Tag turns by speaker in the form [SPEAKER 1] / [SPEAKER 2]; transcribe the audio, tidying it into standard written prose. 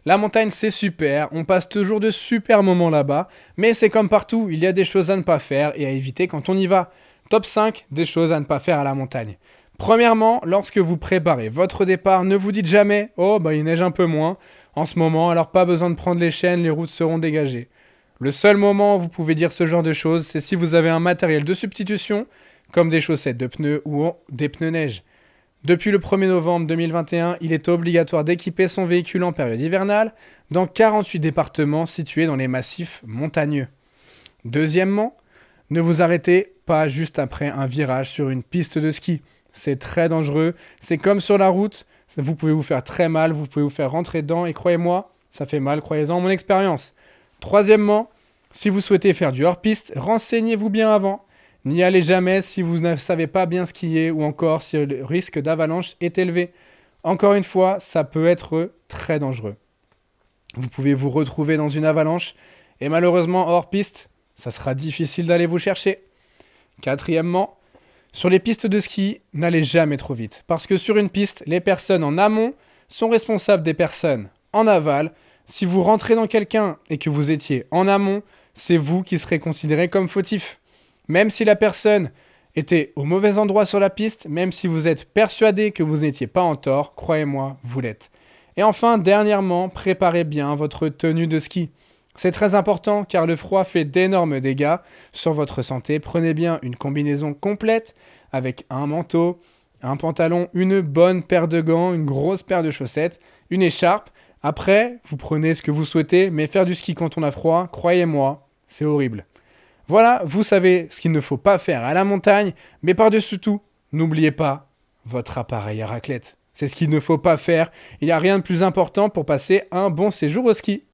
[SPEAKER 1] La montagne, c'est super, on passe toujours de super moments là-bas, mais c'est comme partout, il y a des choses à ne pas faire et à éviter quand on y va. Top 5 des choses à ne pas faire à la montagne. Premièrement, lorsque vous préparez votre départ, ne vous dites jamais «Oh, bah il neige un peu moins en ce moment, alors pas besoin de prendre les chaînes, les routes seront dégagées». Le seul moment où vous pouvez dire ce genre de choses, c'est si vous avez un matériel de substitution, comme des chaussettes de pneus ou des pneus neige. Depuis le 1er novembre 2021, il est obligatoire d'équiper son véhicule en période hivernale dans 48 départements situés dans les massifs montagneux. Deuxièmement, ne vous arrêtez pas juste après un virage sur une piste de ski. C'est très dangereux, c'est comme sur la route, vous pouvez vous faire très mal, vous pouvez vous faire rentrer dedans et croyez-moi, ça fait mal, croyez-en mon expérience. Troisièmement, si vous souhaitez faire du hors-piste, renseignez-vous bien avant. N'y allez jamais si vous ne savez pas bien skier ou encore si le risque d'avalanche est élevé. Encore une fois, ça peut être très dangereux. Vous pouvez vous retrouver dans une avalanche et malheureusement hors piste, ça sera difficile d'aller vous chercher. Quatrièmement, sur les pistes de ski, n'allez jamais trop vite. Parce que sur une piste, les personnes en amont sont responsables des personnes en aval. Si vous rentrez dans quelqu'un et que vous étiez en amont, c'est vous qui serez considéré comme fautif. Même si la personne était au mauvais endroit sur la piste, même si vous êtes persuadé que vous n'étiez pas en tort, croyez-moi, vous l'êtes. Et enfin, dernièrement, préparez bien votre tenue de ski. C'est très important car le froid fait d'énormes dégâts sur votre santé. Prenez bien une combinaison complète avec un manteau, un pantalon, une bonne paire de gants, une grosse paire de chaussettes, une écharpe. Après, vous prenez ce que vous souhaitez, mais faire du ski quand on a froid, croyez-moi, c'est horrible. Voilà, vous savez ce qu'il ne faut pas faire à la montagne, mais par-dessus tout, n'oubliez pas votre appareil à raclette. C'est ce qu'il ne faut pas faire. Il n'y a rien de plus important pour passer un bon séjour au ski.